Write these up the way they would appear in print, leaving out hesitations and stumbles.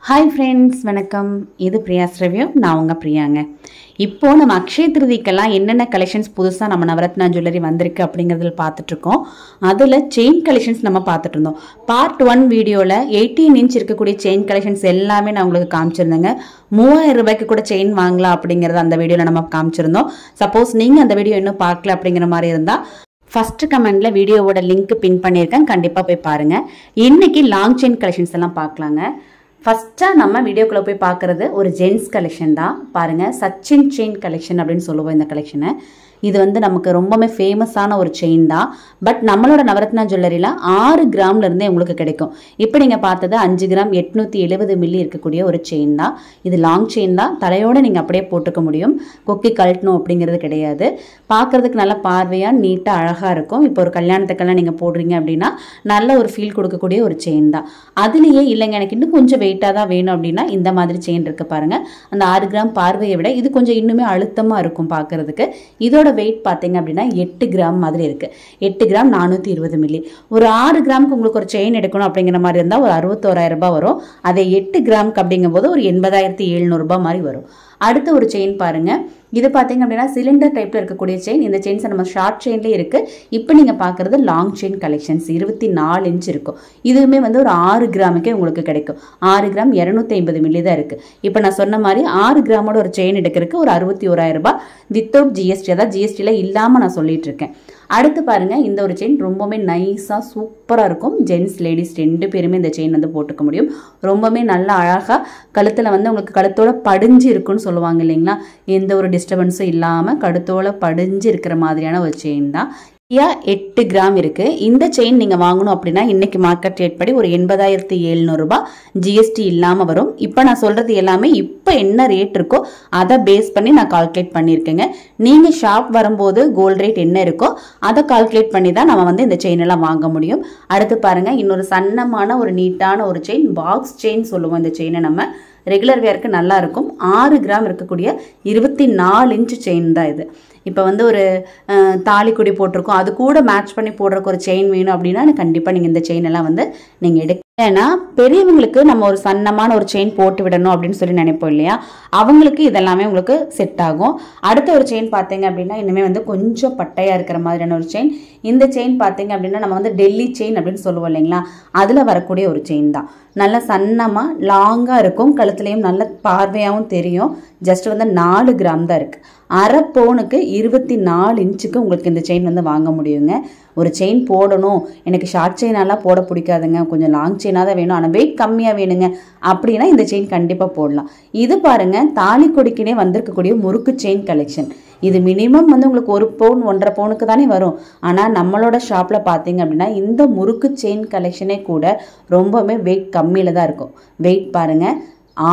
Hi friends, வணக்கம். இது பிரியாஸ் review. நான் உங்கள் பிரியாங்க. இப்போ நம்ம அக்ஷய திருதிக்கெல்லாம் என்னென்ன கலெக்ஷன்ஸ் புதுசாக நம்ம நவரத்னா ஜுவல்லரி வந்திருக்கு அப்படிங்கிறதுல பார்த்துட்ருக்கோம். அதில் செயின் கலெக்ஷன்ஸ் நம்ம பார்த்துட்டு இருந்தோம். பார்ட் 1 வீடியோவில் 18 இன்ச் இருக்கக்கூடிய செயின் கலெக்ஷன்ஸ் எல்லாமே நான் உங்களுக்கு காமிச்சிருந்தேங்க. 3000 ரூபாய்க்கு கூட செயின் வாங்கலாம் அப்படிங்கிறத அந்த வீடியோவில் நம்ம காமிச்சிருந்தோம். சப்போஸ் நீங்கள் அந்த வீடியோ இன்னும் பார்க்கல அப்படிங்கிற மாதிரி இருந்தால் ஃபர்ஸ்ட் கமெண்ட்ல வீடியோவோட லிங்க் பின் பண்ணியிருக்கேன், கண்டிப்பாக போய் பாருங்கள். இன்னைக்கு லாங் செயின் கலெக்ஷன்ஸ் எல்லாம் பார்க்கலாங்க. ஃபஸ்ட்டாக நம்ம வீடியோக்குள்ளே போய் பார்க்குறது ஒரு ஜென்ஸ் கலெக்ஷன் தான். பாருங்கள், சச்சின் செயின் கலெக்ஷன் அப்படின்னு சொல்லுவோம் இந்த கலெக்ஷனை. இது வந்து நமக்கு ரொம்பவே ஃபேமஸான ஒரு செயின் தான். பட் நம்மளோட நவரத்னா ஜுவல்லரியில் 6 கிராம்லேருந்தே உங்களுக்கு கிடைக்கும். இப்போ நீங்கள் பார்த்தது 5 கிராம் 870 மில்லி இருக்கக்கூடிய ஒரு செயின் தான். இது லாங் செயின் தான். தலையோடு நீங்கள் அப்படியே போட்டுக்க முடியும். கொக்கி கழட்டணும் அப்படிங்கிறது கிடையாது. பார்க்குறதுக்கு நல்லா பார்வையாக நீட்டாக அழகாக இருக்கும். இப்போ ஒரு கல்யாணத்துக்கெல்லாம் நீங்கள் போடுறீங்க அப்படின்னா நல்ல ஒரு ஃபீல் கொடுக்கக்கூடிய ஒரு செயின் தான். அதுலேயே இல்லைங்க எனக்கு இன்னும் கொஞ்சம் வெயிட்டாக தான் வேணும் அப்படின்னா இந்த மாதிரி செயின் இருக்குது பாருங்கள். அந்த 6 கிராம் பார்வையை விட இது கொஞ்சம் இன்னுமே அழுத்தமாக இருக்கும் பார்க்குறதுக்கு. இதோட வெயிட் பார்த்தீங்க அப்படின்னா 8 கிராம் மாதிரி இருக்கு. 8 கிராம் 420 மில்லி. ஒரு 6 கிராமுக்கு உங்களுக்கு ஒரு செயின் எடுக்கணும் அப்படிங்கிற மாதிரி இருந்தால் ஒரு 61,000 ரூபாய் வரும். அதே 8 கிராமுக்கு அப்படிங்கும்போது ஒரு 80,700 ரூபாய் மாதிரி வரும். அடுத்த ஒரு செயின் பாருங்க. இது பார்த்தீங்க அப்படின்னா சிலிண்டர் டைப்ல இருக்கக்கூடிய செயின். இந்த செயின்ஸ் நம்ம ஷார்ட் செயின்லேயே இருக்கு. இப்போ நீங்க பார்க்கறது லாங் செயின் கலெக்ஷன்ஸ் 24 இன்ச் இருக்கும். இதுவுமே வந்து ஒரு 6 கிராமுக்கே உங்களுக்கு கிடைக்கும். 6 கிராம் 250 மில்லி தான் இருக்கு. இப்போ நான் சொன்ன மாதிரி 6 கிராமோட ஒரு செயின் எடுக்கிறதுக்கு ஒரு 61,000 ரூபாய் வித்தவுட் ஜிஎஸ்டி, அதாவது ஜிஎஸ்டியில் இல்லாமல் நான் சொல்லிட்டு இருக்கேன். அடுத்து பாருங்க, இந்த ஒரு செயின் ரொம்பவே நைஸாக சூப்பராக இருக்கும். ஜென்ஸ் லேடிஸ் 2 பேருமே இந்த செயின் வந்து போட்டுக்க முடியும். ரொம்பவே நல்லா அழகாக கழுத்தில் வந்து உங்களுக்கு கழுத்தோட படிஞ்சு இருக்குன்னு சொல்லுவாங்க இல்லைங்களா, எந்த ஒரு டிஸ்டர்பன்ஸும் இல்லாமல் கழுத்தோட படிஞ்சு இருக்கிற மாதிரியான ஒரு செயின் தான். 8 கிராம் இருக்கு. இந்த செயின் நீங்க வாங்கணும் அப்படின்னா இன்னைக்கு மார்க்கெட் ரேட் படி ஒரு 80,700 ரூபாய் ஜிஎஸ்டி இல்லாம வரும். இப்ப நான் சொல்றது எல்லாமே இப்ப என்ன ரேட் இருக்கோ அதை பேஸ் பண்ணி நான் கால்குலேட் பண்ணிருக்கேங்க. நீங்க ஷாப் வரும்போது கோல்ட் ரேட் என்ன இருக்கோ அதை கால்குலேட் பண்ணி தான் நம்ம வந்து இந்த செயின் எல்லாம் வாங்க முடியும். அடுத்து பாருங்க, இன்னொரு சன்னமான ஒரு நீட்டான ஒரு செயின், பாக்ஸ் செயின் சொல்லுவோம். இந்த செயினை நம்ம ரெகுலர் வேருக்கு நல்லா இருக்கும். 6 கிராம் இருக்கக்கூடிய 24 இன்ச் செயின் தான் இது. இப்போ வந்து ஒரு தாலிக்குடி போட்டிருக்கோம், அது கூட மேட்ச் பண்ணி போடுறக்கு ஒரு செயின் வேணும் அப்படின்னா கண்டிப்பாக நீங்கள் இந்த செயின் எல்லாம் வந்து நீங்கள் எடுக்க. ஏன்னா பெரியவங்களுக்கு நம்ம ஒரு சன்னமான ஒரு செயின் போட்டு விடணும் அப்படின்னு சொல்லி நினைப்போம் இல்லையா, அவங்களுக்கு இதெல்லாமே உங்களுக்கு செட் ஆகும். அடுத்த ஒரு செயின் பார்த்தீங்க அப்படின்னா இன்னுமே வந்து கொஞ்சம் பட்டையாக இருக்கிற மாதிரியான ஒரு செயின். இந்த செயின் பார்த்தீங்க அப்படின்னா நம்ம வந்து டெல்லி செயின் அப்படின்னு சொல்லுவோம் இல்லைங்களா, அதில் வரக்கூடிய ஒரு செயின் தான். நல்ல சன்னமாக லாங்காக இருக்கும், கழுத்துலையும் நல்ல பார்வையாகவும் தெரியும். ஜஸ்ட் வந்து 4 கிராம் தான் இருக்குது. அரை பவுனுக்கு 24 இன்ச்சுக்கு உங்களுக்கு இந்த செயின் வந்து வாங்க முடியுங்க. ஒரு செயின் போடணும், எனக்கு ஷார்ட் செயினாலாம் போட பிடிக்காதுங்க, கொஞ்சம் லாங் செயினாக தான் வேணும், ஆனால் வெயிட் கம்மியாக வேணுங்க அப்படின்னா இந்த செயின் கண்டிப்பாக போடலாம். இது பாருங்க, தாலி கொடிக்கினே வந்திருக்கக்கூடிய முறுக்கு செயின் கலெக்ஷன். இது மினிமம் வந்து உங்களுக்கு 1 பவுன் 1.5 பவுனுக்கு தானே வரும். ஆனால் நம்மளோட ஷாப்பில் பார்த்தீங்க அப்படின்னா இந்த முறுக்கு செயின் கலெக்ஷனே கூட ரொம்பவுமே வெயிட் கம்மியில் தான் இருக்கும். வெயிட் பாருங்க,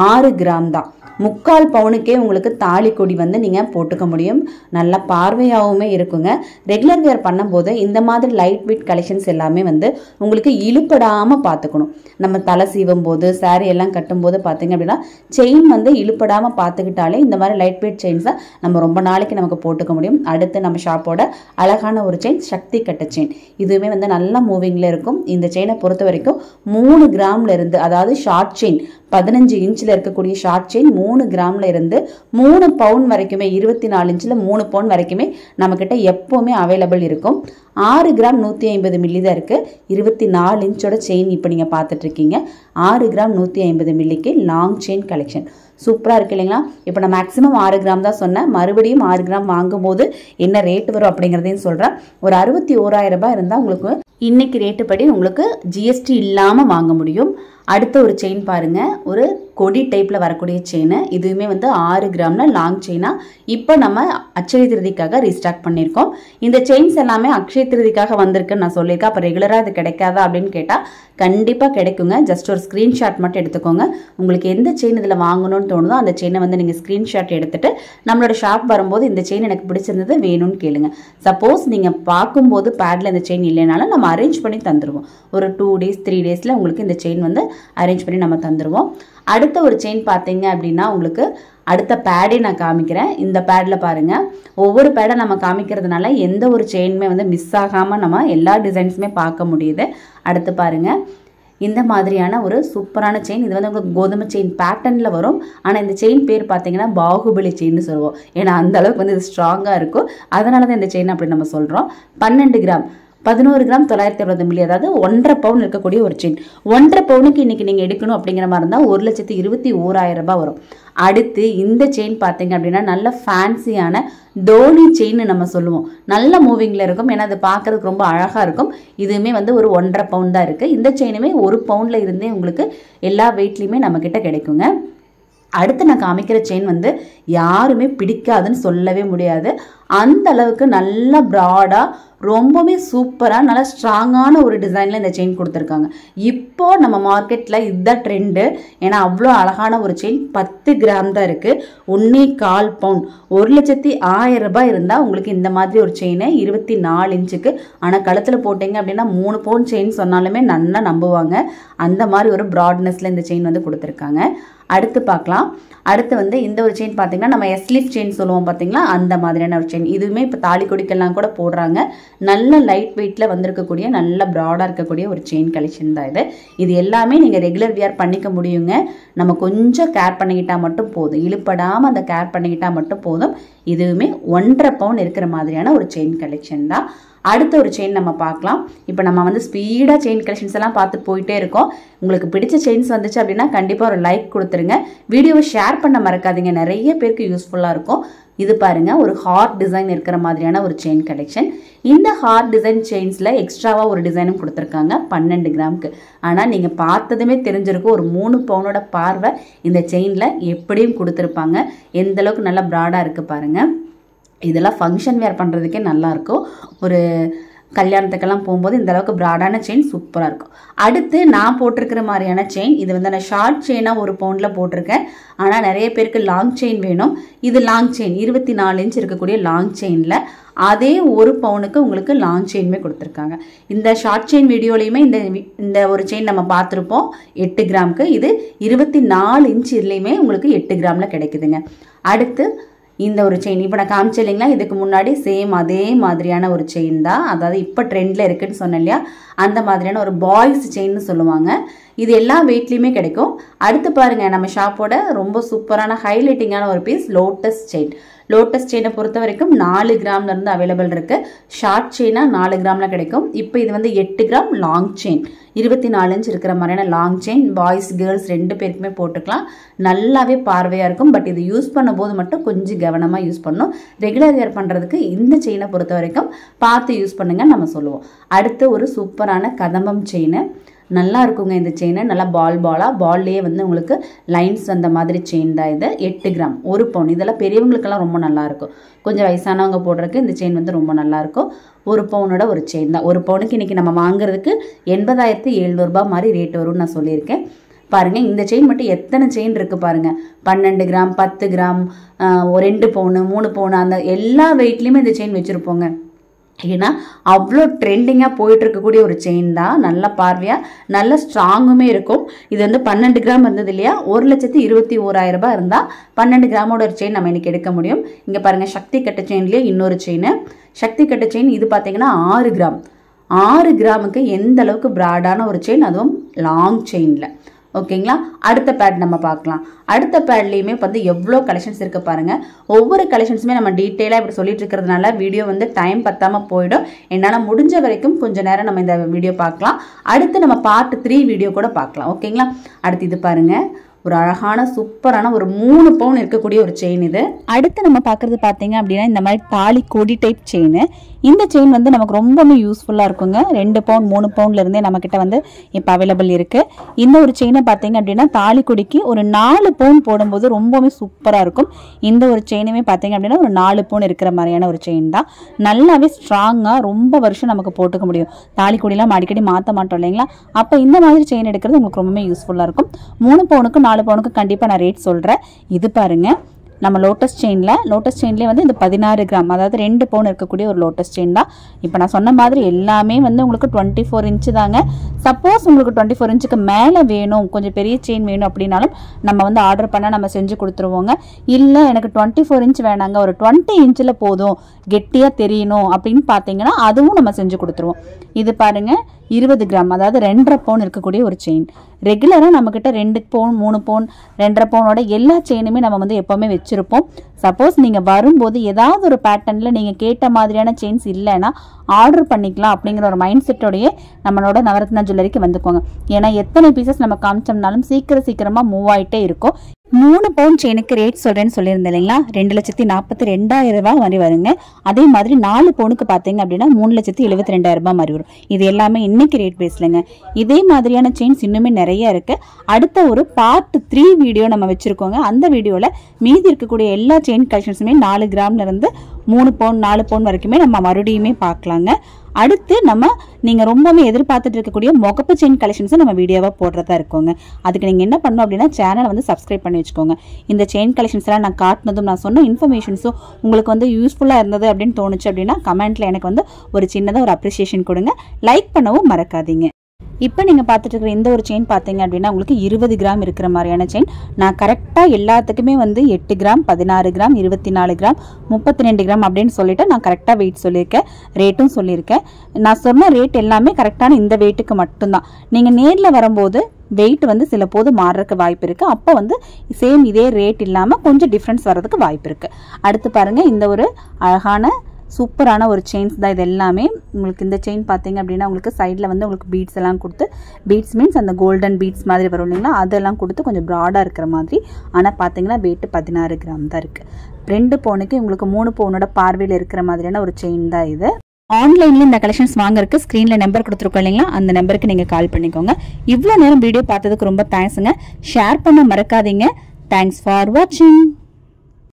6 கிராம் தான். 3/4 பவுனுக்கே உங்களுக்கு தாலி கொடி வந்து நீங்கள் போட்டுக்க முடியும். நல்ல பார்வையாகவுமே இருக்குங்க. ரெகுலர் வேர் பண்ணும்போது இந்த மாதிரி லைட் வெயிட் கலெக்ஷன்ஸ் எல்லாமே வந்து உங்களுக்கு இழுப்படாமல் பார்த்துக்கணும். நம்ம தலை சீவும் போது சாரி எல்லாம் கட்டும்போது பார்த்தீங்க அப்படின்னா செயின் வந்து இழுப்படாமல் பார்த்துக்கிட்டாலே இந்த மாதிரி லைட் வெயிட் செயின்ஸை நம்ம ரொம்ப நாளைக்கு நமக்கு போட்டுக்க முடியும். அடுத்து நம்ம ஷாப்போட அழகான ஒரு செயின், சக்தி கட்ட செயின். இதுவுமே வந்து நல்ல மூவிங்கில் இருக்கும். இந்த செயினை பொறுத்த வரைக்கும் 3 கிராம்ல இருந்து, அதாவது ஷார்ட் செயின் 15 இன்ச்சில் இருக்கக்கூடிய ஷார்ட் செயின் 3 கிராம்ல இருந்து 3 பவுன் வரைக்குமே, 24 இன்ச்சில் 3 பவுன் வரைக்குமே நம்மக்கிட்ட எப்போவுமே அவைலபிள் இருக்கும். 6 கிராம் 150 மில்லி தான் இருக்கு. 24 இன்ச்சோட செயின் இப்போ நீங்கள் பார்த்துட்டு இருக்கீங்க. 6 கிராம் 150 மில்லிக்கு லாங் செயின் கலெக்ஷன் சூப்பராக இருக்கு இல்லைங்களா. இப்போ நான் மேக்ஸிமம் 6 கிராம் தான் சொன்னேன். மறுபடியும் 6 கிராம் வாங்கும்போது என்ன ரேட் வரும் அப்படிங்கிறதையும் சொல்கிறேன். ஒரு 61,000 ரூபாய் இருந்தால் உங்களுக்கு இன்னைக்கு ரேட்டு படி உங்களுக்கு ஜிஎஸ்டி இல்லாமல் வாங்க முடியும். அடுத்த ஒரு செயின் பாருங்க, ஒரு கொடி டைப்ல வரக்கூடிய செயின். இதுவுமே வந்து 6 கிராம்ல லாங் செயினா இப்போ நம்ம அக்ஷய திருதிக்காக ரீஸ்டாக் பண்ணியிருக்கோம். இந்த செயின்ஸ் எல்லாமே அக்ஷய திருதிக்காக வந்திருக்குன்னு நான் சொல்லியிருக்கேன். அப்போ ரெகுலராக இது கிடைக்காதா அப்படின்னு கேட்டால் கண்டிப்பாக கிடைக்குங்க. ஜஸ்ட் ஒரு ஸ்க்ரீன்ஷாட் மட்டும் எடுத்துக்கோங்க. உங்களுக்கு எந்த செயின் இதில் வாங்கணும்னு தோணுதோ அந்த செயினை வந்து நீங்கள் ஸ்க்ரீன்ஷாட் எடுத்துட்டு நம்மளோட ஷாப் வரும்போது இந்த செயின் எனக்கு பிடிச்சிருந்தது வேணும்னு கேளுங்க. சப்போஸ் நீங்கள் பார்க்கும்போது பேடில் இந்த செயின் இல்லைனாலும் நம்ம அரேஞ்ச் பண்ணி தந்துடுவோம். ஒரு 2 days 3 daysல உங்களுக்கு இந்த செயின் வந்து அரேஞ்ச் பண்ணி நம்ம தந்துடுவோம். அடுத்த ஒரு செயின் பார்த்தீங்க அப்படின்னா உங்களுக்கு அடுத்த பேடே நான் காமிக்கிறேன். இந்த பேடில் பாருங்கள், ஒவ்வொரு பேடை நம்ம காமிக்கிறதுனால எந்த ஒரு செயினுமே வந்து மிஸ் ஆகாமல் நம்ம எல்லா டிசைன்ஸுமே பார்க்க முடியுது. அடுத்து பாருங்கள், இந்த மாதிரியான ஒரு சூப்பரான செயின். இது வந்து உங்களுக்கு கோதுமை செயின் பேட்டர்னில் வரும். ஆனால் இந்த செயின் பேர் பார்த்தீங்கன்னா பாகுபலி செயின்னு சொல்லுவோம். ஏன்னா அந்த அளவுக்கு வந்து இது ஸ்ட்ராங்காக இருக்கும். அதனால தான் இந்த செயின் அப்படி நம்ம சொல்கிறோம். 12 கிராம் 11 கிராம் 980 மில்லி, அதாவது 1.5 பவுன் இருக்கக்கூடிய ஒரு செயின். 1.5 பவுனுக்கு இன்னைக்கு நீங்கள் எடுக்கணும் அப்படிங்கிற மாதிரி இருந்தால் 1,21,000 ரூபாய் வரும். அடுத்து இந்த செயின் பார்த்தீங்க அப்படின்னா நல்ல ஃபேன்சியான தோனி செயின் நம்ம சொல்லுவோம். நல்ல மூவிங்கில் இருக்கும். ஏன்னா அது பார்க்கறதுக்கு ரொம்ப அழகாக இருக்கும். இதுவுமே வந்து ஒரு 1.5 பவுன் தான் இருக்குது. இந்த செயினுமே 1 பவுனில் இருந்தே உங்களுக்கு எல்லா வெயிட்லையுமே நம்மக்கிட்ட கிடைக்குங்க. அடுத்து நான் காமிக்கிற செயின் வந்து யாருமே பிடிக்காதுன்னு சொல்லவே முடியாது. அந்த அளவுக்கு நல்ல ப்ராடாக ரொம்பவே சூப்பராக நல்ல ஸ்ட்ராங்கான ஒரு டிசைனில் இந்த செயின் கொடுத்துருக்காங்க. இப்போ நம்ம மார்க்கெட்டில் இதுதான் ட்ரெண்டு. ஏன்னா அவ்வளோ அழகான ஒரு செயின் 10 கிராம் தான் இருக்குது. 1.25 பவுன் 1,10,000 ரூபாய் இருந்தால் உங்களுக்கு இந்த மாதிரி ஒரு செயினை 24 இன்ச்சுக்கு. ஆனால் கழுத்தில் போட்டிங்க அப்படின்னா 3 பவுன் செயின் சொன்னாலுமே நல்லா நம்புவாங்க. அந்த மாதிரி ஒரு ப்ராட்னஸில் இந்த செயின் வந்து கொடுத்துருக்காங்க. அடுத்து பார்க்கலாம். அடுத்து வந்து இந்த ஒரு செயின் பார்த்தீங்கன்னா நம்ம எஸ்லிஃப் செயின் சொல்லுவோம் பார்த்தீங்களா, அந்த மாதிரியான ஒரு செயின். இதுவுமே இப்போ தாலி கொடிக்கெல்லாம் கூட போடுறாங்க. நல்ல லைட் வெயிட்டில் வந்திருக்கக்கூடிய நல்ல ப்ராடாக இருக்கக்கூடிய ஒரு செயின் கலெக்ஷன் தான் இது. இது எல்லாமே நீங்கள் ரெகுலர் வியர் பண்ணிக்க முடியுங்க. நம்ம கொஞ்சம் கேர் பண்ணிக்கிட்டால் மட்டும் போதும். இழுப்படாமல் அந்த கேர் பண்ணிக்கிட்டால் மட்டும் போதும். இதுவுமே 1.5 பவுன் இருக்கிற மாதிரியான ஒரு செயின் கலெக்ஷன் தான். அடுத்த ஒரு செயின் நம்ம பார்க்கலாம். இப்போ நம்ம வந்து ஸ்பீடாக செயின் கலெக்ஷன்ஸ் எல்லாம் பார்த்துட்டு போயிட்டே இருக்கோம். உங்களுக்கு பிடிச்ச செயின்ஸ் வந்துச்சு அப்படின்னா கண்டிப்பாக ஒரு லைக் கொடுத்துருங்க. வீடியோவை ஷேர் பண்ண மறக்காதீங்க. நிறைய பேருக்கு யூஸ்ஃபுல்லாக இருக்கும். இது பாருங்க, ஒரு ஹார்ட் டிசைன் இருக்கிற மாதிரியான ஒரு செயின் கலெக்ஷன். இந்த ஹார்ட் டிசைன் செயின்ஸில் எக்ஸ்ட்ராவாக ஒரு டிசைனும் கொடுத்துருக்காங்க 12 கிராமுக்கு. ஆனால் நீங்கள் பார்த்ததுமே தெரிஞ்சிருக்கும் ஒரு 3 பவுனோட பார்வை இந்த செயினில் எப்படியும் கொடுத்துருப்பாங்க. எந்த அளவுக்கு நல்லா ப்ராடாக இருக்குது பாருங்கள். இதெல்லாம் ஃபங்க்ஷன் வேர் பண்ணுறதுக்கே நல்லாயிருக்கும். ஒரு கல்யாணத்துக்கெல்லாம் போகும்போது இந்த அளவுக்கு ப்ராடான செயின் சூப்பராக இருக்கும். அடுத்து நான் போட்டிருக்கிற மாதிரியான செயின், இது வந்து நான் ஷார்ட் செயினாக 1 பவுண்டில் போட்டிருக்கேன். ஆனால் நிறைய பேருக்கு லாங் செயின் வேணும். இது லாங் செயின் 24 இன்ச் இருக்கக்கூடிய லாங் செயினில் அதே 1 பவுனுக்கு உங்களுக்கு லாங் செயினுமே கொடுத்துருக்காங்க. இந்த ஷார்ட் செயின் வீடியோலையுமே இந்த ஒரு செயின் நம்ம பார்த்துருப்போம் 8 கிராமுக்கு. இது 24 இன்ச் இதுலேயுமே உங்களுக்கு 8 கிராமில் கிடைக்குதுங்க. அடுத்து இந்த ஒரு செயின் இப்போ நான் காமிச்சேன் இல்லைங்களா, இதுக்கு முன்னாடி சேம் அதே மாதிரியான ஒரு செயின் தான். அதாவது இப்போ ட்ரெண்டில் இருக்குன்னு சொன்னேன் இல்லையா, அந்த மாதிரியான ஒரு பாய்ஸ் செயின்னு சொல்லுவாங்க. இது எல்லா வெயிட்லேயுமே கிடைக்கும். அடுத்து பாருங்கள், நம்ம ஷாப்போட ரொம்ப சூப்பரான ஹைலைட்டிங்கான ஒரு பீஸ் லோட்டஸ் செயின். லோட்டஸ் செயினை பொறுத்த வரைக்கும் 4 கிராம்லேருந்து அவைலபிள் இருக்குது. ஷார்ட் செயினாக 4 கிராமில் கிடைக்கும். இப்போ இது வந்து 8 கிராம் லாங் செயின் 24 இன்ச் இருக்கிற மாதிரியான லாங் செயின். பாய்ஸ் கேர்ள்ஸ் 2 பேருக்குமே போட்டுக்கலாம். நல்லாவே பார்வையாக இருக்கும். பட் இது யூஸ் பண்ணும்போது மட்டும் கொஞ்சம் கவனமாக யூஸ் பண்ணணும். ரெகுலர் வேர் பண்ணுறதுக்கு இந்த செயினை பொறுத்த வரைக்கும் பார்த்து யூஸ் பண்ணுங்க நம்ம சொல்லுவோம். அடுத்து ஒரு சூப்பரான கதம்பம் செயின். நல்லா இருக்குங்க இந்த செயினை. நல்லா பால்லேயே வந்து உங்களுக்கு லைன்ஸ் அந்த மாதிரி செயின் தான் இது. 8 கிராம் 1 பவுன். இதெல்லாம் பெரியவங்களுக்கெல்லாம் ரொம்ப நல்லாயிருக்கும். கொஞ்சம் வயசானவங்க போடுறதுக்கு இந்த செயின் வந்து ரொம்ப நல்லாயிருக்கும். 1 பவுனோட ஒரு செயின் தான். 1 பவுனுக்கு இன்றைக்கி நம்ம வாங்குறதுக்கு 80,700 ரூபாய் மாதிரி ரேட் வரும்னு நான் சொல்லியிருக்கேன். பாருங்கள், இந்த செயின் மட்டும் எத்தனை செயின் இருக்குது பாருங்கள். 12 கிராம் 10 கிராம் 2 பவுனு 3 பவுனு அந்த எல்லா வெயிட்லேயுமே இந்த செயின் வச்சுருப்போங்க. ஏன்னா அவ்வளோ ட்ரெண்டிங்காக போயிட்டு இருக்கக்கூடிய ஒரு செயின் தான். நல்ல பார்வையாக நல்ல ஸ்ட்ராங்குமே இருக்கும். இது வந்து 12 கிராம் இருந்தது இல்லையா, 1,21,000 ரூபாய் இருந்தால் 12 கிராமோட ஒரு செயின் நம்ம இன்னைக்கு எடுக்க முடியும். இங்கே பாருங்கள், சக்தி கட்ட செயின்லேயே இன்னொரு செயின். சக்தி கட்ட செயின் இது பார்த்தீங்கன்னா 6 கிராம். 6 கிராமுக்கு எந்த அளவுக்கு ப்ராடான ஒரு செயின், அதுவும் லாங் செயினில். ஓகேங்களா. அடுத்த பேட் நம்ம பார்க்கலாம். அடுத்த பேட்லேயுமே வந்து எவ்வளோ கலெக்ஷன்ஸ் இருக்குது பாருங்கள். ஒவ்வொரு கலெக்ஷன்ஸுமே நம்ம டீட்டெயிலாக இப்படி சொல்லிட்டு இருக்கிறதுனால வீடியோ வந்து டைம் பத்தாமல் போயிடும். என்னால் முடிஞ்ச வரைக்கும் கொஞ்சம் நேரம் நம்ம இந்த வீடியோ பார்க்கலாம். அடுத்து நம்ம பார்ட் 3 வீடியோ கூட பார்க்கலாம். ஓகேங்களா. அடுத்து இது பாருங்கள், ஒரு அழகான சூப்பரான ஒரு 3 பவுன் இருக்கக்கூடிய ஒரு செயின் இது. அடுத்து நம்ம பார்க்குறது பார்த்தீங்க அப்படின்னா இந்த மாதிரி தாலி கொடி டைப் செயின். இந்த செயின் வந்து நமக்கு ரொம்பவே யூஸ்ஃபுல்லாக இருக்குங்க. 2 பவுன் 3 பவுன்லேருந்தே நம்மக்கிட்ட வந்து இப்போ அவைலபிள் இருக்குது. இந்த ஒரு செயினை பார்த்தீங்க அப்படின்னா தாலி கொடிக்கு ஒரு 4 பவுன் போடும்போது ரொம்பவே சூப்பராக இருக்கும். இந்த ஒரு செயினுமே பார்த்தீங்க அப்படின்னா ஒரு 4 பவுன் இருக்கிற மாதிரியான ஒரு செயின் தான். நல்லாவே ஸ்ட்ராங்காக ரொம்ப வருஷம் நமக்கு போட்டுக்க முடியும். தாலி கொடியெல்லாம் அடிக்கடி மாற்ற மாட்டோம் இல்லைங்களா. அப்போ இந்த மாதிரி செயின் எடுக்கிறது உங்களுக்கு ரொம்பவே யூஸ்ஃபுல்லாக இருக்கும். 3 பவுனுக்கு 4 பவுனுக்கு கண்டிப்பாக நான் ரேட் சொல்கிறேன். இது பாருங்கள், நம்ம லோட்டஸ் செயின்லேயே வந்து இந்த 16 கிராம், அதாவது 2 பவுன் இருக்கக்கூடிய ஒரு லோட்டஸ் செயின் தான். இப்போ நான் சொன்ன மாதிரி எல்லாமே வந்து உங்களுக்கு 24 இன்ச்சு தாங்க. சப்போஸ் உங்களுக்கு 24 இன்ச்சுக்கு மேலே வேணும், கொஞ்சம் பெரிய செயின் வேணும் அப்படின்னாலும் நம்ம வந்து ஆர்டர் பண்ணால் நம்ம செஞ்சு கொடுத்துருவோங்க. இல்லை எனக்கு 24 இன்ச் வேணாங்க, ஒரு 20 இன்ச்சில் போதும், கெட்டியாக தெரியணும் அப்படின்னு பார்த்தீங்கன்னா அதுவும் நம்ம செஞ்சு கொடுத்துருவோம். இது பாருங்கள், 20 கிராம், அதாவது 2.5 பவுன் இருக்கக்கூடிய ஒரு செயின். ரெகுலராக நம்மக்கிட்ட 2 பவுன் 3 பவுன் 2.5 பவுனோட எல்லா செயினுமே நம்ம வந்து எப்போவுமே வச்சுருப்போம். சப்போஸ் நீங்கள் வரும்போது ஏதாவது ஒரு பேட்டர்னில் நீங்கள் கேட்ட மாதிரியான செயின்ஸ் இல்லைன்னா ஆர்டர் பண்ணிக்கலாம் அப்படிங்கிற ஒரு மைண்ட் செட்டோடையே நம்மளோட நவரத்னா ஜுவல்லரிக்கு வந்துக்கோங்க. ஏன்னா எத்தனை பீசஸ் நம்ம காமிச்சோம்னாலும் சீக்கிரமாக மூவ் ஆகிட்டே இருக்கும். 3 பவுன் செயினுக்கு ரேட் சொல்கிறேன்னு சொல்லியிருந்தேன் இல்லைங்களா, 2,42,000 ரூபாய் மாதிரி வருங்க. அதே மாதிரி 4 பவுனுக்கு பார்த்தீங்க அப்படின்னா 3,72,000 ரூபாய் மாதிரி வரும். இது எல்லாமே இன்னைக்கு ரேட் பேசலைங்க. இதே மாதிரியான செயின்ஸ் இன்னுமே நிறைய இருக்கு. அடுத்த ஒரு பார்ட் 3 வீடியோ நம்ம வச்சிருக்கோங்க. அந்த வீடியோவில் மீதி இருக்கக்கூடிய எல்லா செயின் கலெக்ஷன்ஸுமே 4 கிராம்ல இருந்து 3 பவுன் 4 பவுன் வரைக்குமே நம்ம மறுபடியுமே பார்க்கலாங்க. அடுத்து நம்ம நீங்கள் ரொம்பவே எதிர்பார்த்துட்டு இருக்கக்கூடிய முகப்பு செயின் கலெக்ஷன்ஸை நம்ம வீடியோவாக போடுறதா இருக்கோங்க. அதுக்கு நீங்கள் என்ன பண்ணணும் அப்படின்னா சேனலை வந்து சப்ஸ்கிரைப் பண்ணி வச்சுக்கோங்க. இந்த செயின் கலெக்ஷன்ஸ்லாம் நான் காட்டினதும் நான் சொன்ன இன்ஃபர்மேஷன்ஸும் உங்களுக்கு வந்து யூஸ்ஃபுல்லாக இருந்தது அப்படின்னு தோணுச்சு அப்படின்னா கமெண்ட்டில் எனக்கு வந்து ஒரு சின்னதாக ஒரு அப்ரிசியேஷன் கொடுங்க. லைக் பண்ணவும் மறக்காதீங்க. இப்போ நீங்கள் பார்த்துட்டு இருக்கிற இந்த ஒரு செயின் பார்த்தீங்க அப்படின்னா உங்களுக்கு 20 கிராம் இருக்கிற மாதிரியான செயின். நான் கரெக்டாக எல்லாத்துக்குமே வந்து 8 கிராம் 16 கிராம் 24 கிராம் 32 கிராம் அப்படின்னு சொல்லிட்டு நான் கரெக்டாக வெயிட் சொல்லியிருக்கேன், ரேட்டும் சொல்லியிருக்கேன். நான் சொன்ன ரேட் எல்லாமே கரெக்டான இந்த வெயிட்டுக்கு மட்டும்தான். நீங்கள் நேரில் வரும்போது வெயிட் வந்து சில போது மாறுறதுக்கு வாய்ப்பு இருக்குது. அப்போ வந்து சேம் இதே ரேட் இல்லாமல் கொஞ்சம் டிஃப்ரென்ஸ் வர்றதுக்கு வாய்ப்பு இருக்குது. அடுத்து பாருங்கள், இந்த ஒரு அழகான சூப்பரான ஒரு செயின்ஸ் தான் இது எல்லாமே. உங்களுக்கு இந்த செயின் பார்த்தீங்க அப்படின்னா உங்களுக்கு சைடில் வந்து உங்களுக்கு பீட்ஸ் எல்லாம் கொடுத்து, பீட்ஸ் மீன்ஸ் அந்த கோல்டன் பீட்ஸ் மாதிரி வரும் இல்லைங்களா, அதெல்லாம் கொடுத்து கொஞ்சம் ப்ராடாக இருக்கிற மாதிரி. ஆனால் பார்த்தீங்கன்னா வெயிட் 16 கிராம் தான் இருக்குது. 2 பவுனுக்கு உங்களுக்கு 3 பவுனோட பார்வையில் இருக்கிற மாதிரியான ஒரு செயின் தான் இது. ஆன்லைனில் இந்த கலெக்ஷன்ஸ் வாங்குறதுக்கு ஸ்க்ரீனில் நம்பர் கொடுத்துருக்கோம் இல்லைங்களா, அந்த நம்பருக்கு நீங்கள் கால் பண்ணிக்கோங்க. இவ்வளோ நேரம் வீடியோ பார்த்ததுக்கு ரொம்ப தேங்க்ஸுங்க. ஷேர் பண்ண மறக்காதீங்க. தேங்க்ஸ் ஃபார் வாட்சிங்.